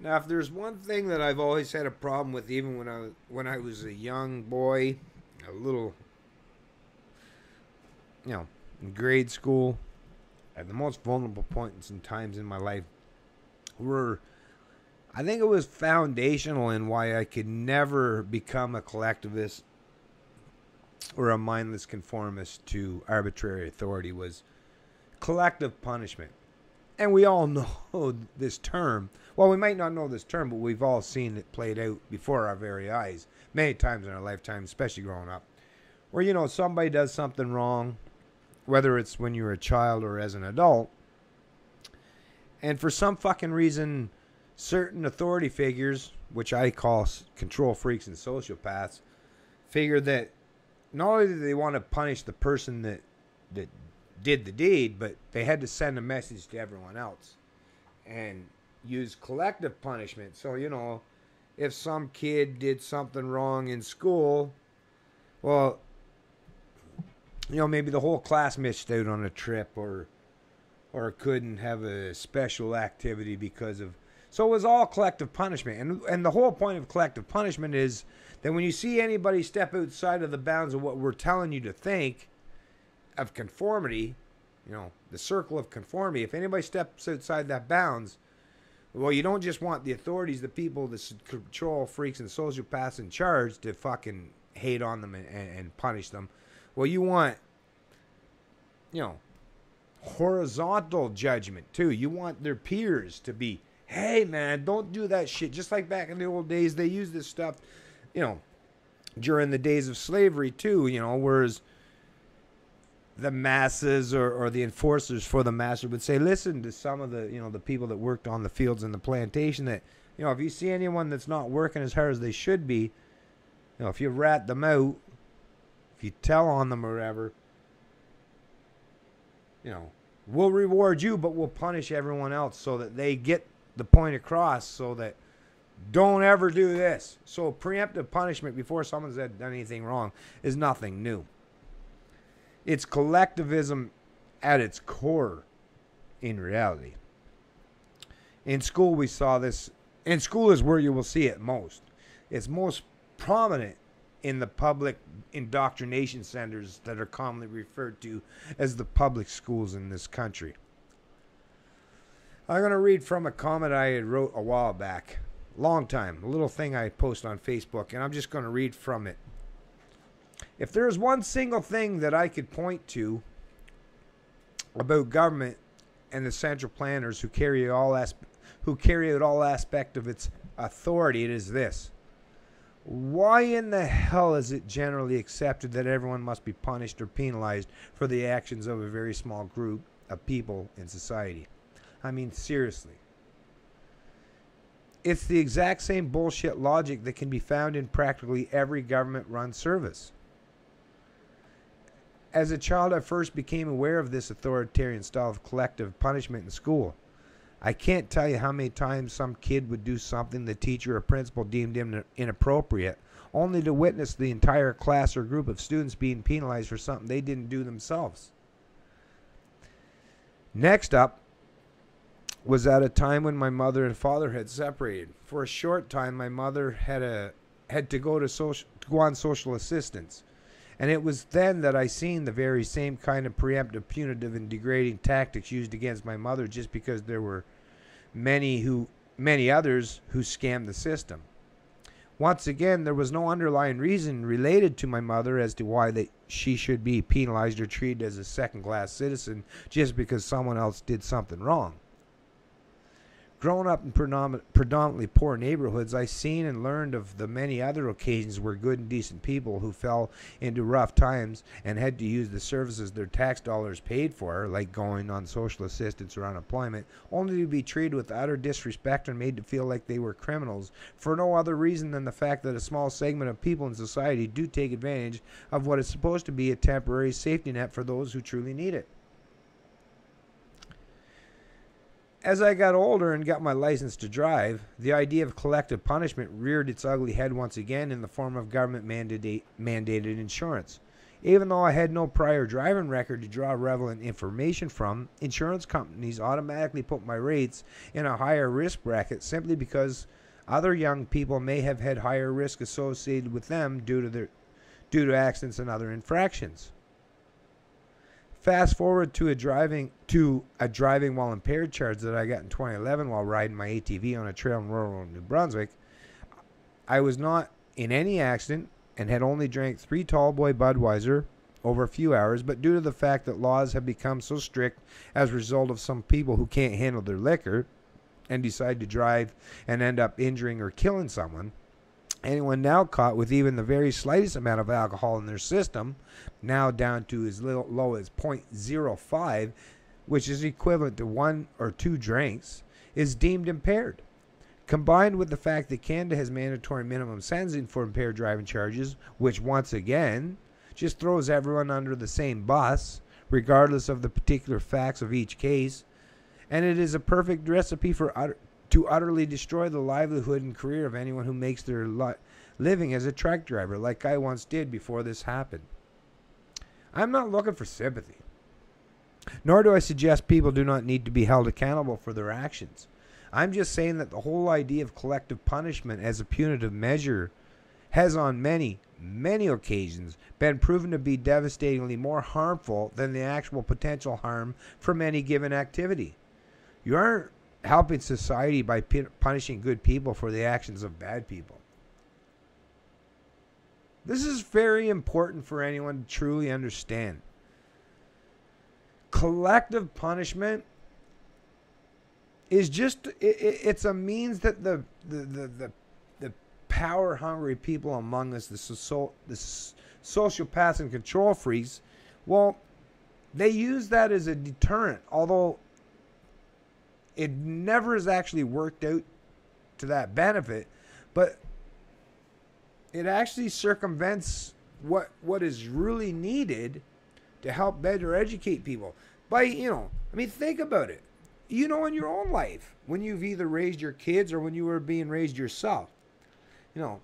Now, if there's one thing that I've always had a problem with, even when I was a young boy, a little, in grade school, at the most vulnerable points and times in my life, were I think it was foundational in why I could never become a collectivist or a mindless conformist to arbitrary authority was collective punishment. And we all know this term. Well, we might not know this term, but we've all seen it played out before our very eyes many times in our lifetime, especially growing up. Where, somebody does something wrong, whether it's when you're a child or as an adult, and for some fucking reason, certain authority figures, which I call control freaks and sociopaths, figure that not only do they want to punish the person that did the deed, but they had to send a message to everyone else and use collective punishment. So, if some kid did something wrong in school, well, maybe the whole class missed out on a trip or couldn't have a special activity because of. So it was all collective punishment. And the whole point of collective punishment is that when you see anybody step outside of the bounds of what we're telling you to think of conformity, the circle of conformity, if anybody steps outside that bounds, well, you don't just want the authorities, the people, the control freaks and sociopaths in charge to fucking hate on them and punish them. Well, you want, horizontal judgment too. You want their peers to be, hey man, don't do that shit. Just like back in the old days, they used this stuff, during the days of slavery too, whereas the masses or the enforcers for the master would say, listen to some of the, the people that worked on the fields and the plantation that, if you see anyone that's not working as hard as they should be, if you rat them out, if you tell on them or whatever, we'll reward you, but we'll punish everyone else so that they get the point across so that don't ever do this. So preemptive punishment before someone's done anything wrong is nothing new. It's collectivism at its core in reality. In school, we saw this. In school is where you will see it most. It's most prominent in the public indoctrination centers that are commonly referred to as the public schools in this country. I'm going to read from a comment I had wrote a while back. Long time. A little thing I post on Facebook, and I'm just going to read from it. If there's one single thing that I could point to about government and the central planners who carry out all aspect of its authority, it is this. Why in the hell is it generally accepted that everyone must be punished or penalized for the actions of a very small group of people in society? I mean, seriously. It's the exact same bullshit logic that can be found in practically every government-run service. As a child, I first became aware of this authoritarian style of collective punishment in school. I can't tell you how many times some kid would do something the teacher or principal deemed inappropriate, only to witness the entire class or group of students being penalized for something they didn't do themselves. Next up was at a time when my mother and father had separated. For a short time, my mother had to go on social assistance. And it was then that I seen the very same kind of preemptive, punitive, and degrading tactics used against my mother just because there were many others who scammed the system. Once again, there was no underlying reason related to my mother as to why she should be penalized or treated as a second-class citizen just because someone else did something wrong. Growing up in predominantly poor neighborhoods, I seen and learned of the many other occasions where good and decent people who fell into rough times and had to use the services their tax dollars paid for, like going on social assistance or unemployment, only to be treated with utter disrespect and made to feel like they were criminals for no other reason than the fact that a small segment of people in society do take advantage of what is supposed to be a temporary safety net for those who truly need it. As I got older and got my license to drive, the idea of collective punishment reared its ugly head once again in the form of government-mandated insurance. Even though I had no prior driving record to draw relevant information from, insurance companies automatically put my rates in a higher risk bracket simply because other young people may have had higher risk associated with them due to accidents and other infractions. Fast forward to a driving while impaired charge that I got in 2011 while riding my ATV on a trail in rural New Brunswick. I was not in any accident and had only drank 3 tall boy Budweiser over a few hours, but due to the fact that laws have become so strict as a result of some people who can't handle their liquor and decide to drive and end up injuring or killing someone, anyone now caught with even the very slightest amount of alcohol in their system, now down to as low as 0.05, which is equivalent to 1 or 2 drinks, is deemed impaired. Combined with the fact that Canada has mandatory minimum sentencing for impaired driving charges, which once again just throws everyone under the same bus, regardless of the particular facts of each case, and it is a perfect recipe to utterly destroy the livelihood and career of anyone who makes their living as a truck driver, like I once did before this happened. I'm not looking for sympathy, nor do I suggest people do not need to be held accountable for their actions. I'm just saying that the whole idea of collective punishment as a punitive measure has on many, many occasions been proven to be devastatingly more harmful than the actual potential harm from any given activity. You aren't helping society by punishing good people for the actions of bad people. This is very important for anyone to truly understand. Collective punishment is just, it's a means that the power hungry people among us, the sociopaths and control freaks, well, they use that as a deterrent, although it never has actually worked out to that benefit, but it actually circumvents what is really needed to help better educate people. By, think about it. In your own life, when you've either raised your kids or when you were being raised yourself,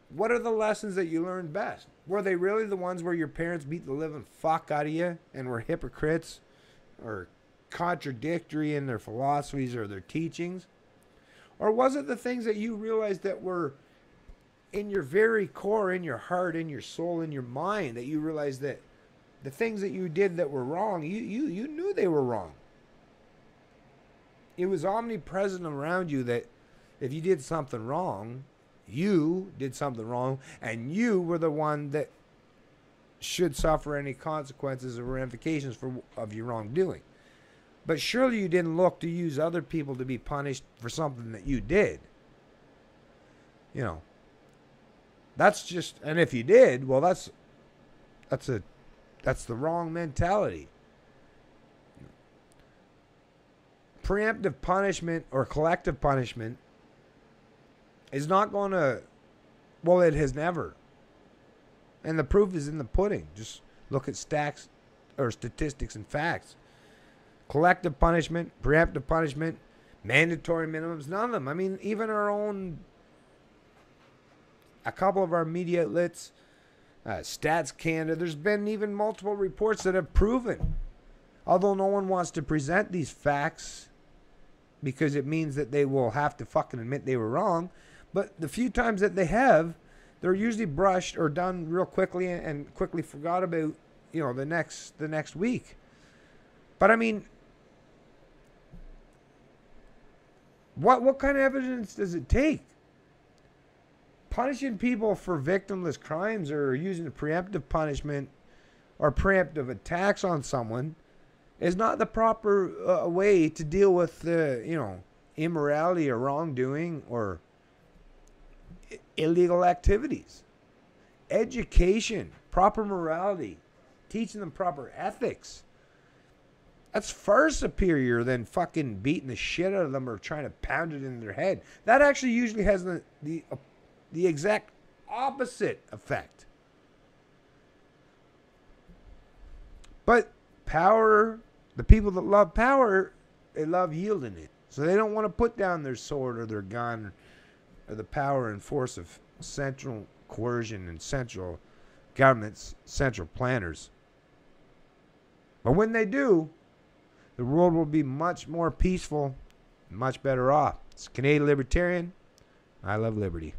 what are the lessons that you learned best? Were they really the ones where your parents beat the living fuck out of you and were hypocrites or contradictory in their philosophies or their teachings? Or was it the things that you realized that were in your very core, in your heart, in your soul, in your mind, that you realized that the things that you did that were wrong, you knew they were wrong? It was omnipresent around you that if you did something wrong, you did something wrong, and you were the one that should suffer any consequences or ramifications of your wrongdoing. But surely you didn't look to use other people to be punished for something that you did. That's just, and if you did, well, that's the wrong mentality. Preemptive punishment or collective punishment is not going to, well, it has never. And the proof is in the pudding. Just look at statistics and facts. Collective punishment, preemptive punishment, mandatory minimums, none of them. I mean, even a couple of our media outlets, Stats Canada, there's been even multiple reports that have proven, although no one wants to present these facts because it means that they will have to fucking admit they were wrong, but the few times that they have, they're usually brushed or done real quickly and quickly forgot about, the next week. But I mean, what kind of evidence does it take? Punishing people for victimless crimes or using a preemptive punishment or preemptive attacks on someone is not the proper way to deal with immorality or wrongdoing or illegal activities. Education, proper morality, teaching them proper ethics. That's far superior than fucking beating the shit out of them or trying to pound it in their head. That actually usually has the exact opposite effect. But power, the people that love power, they love yielding it. So they don't want to put down their sword or their gun or the power and force of central coercion and central governments, central planners. But when they do, the world will be much more peaceful, much better off. It's Canadian Libertarian. I love liberty.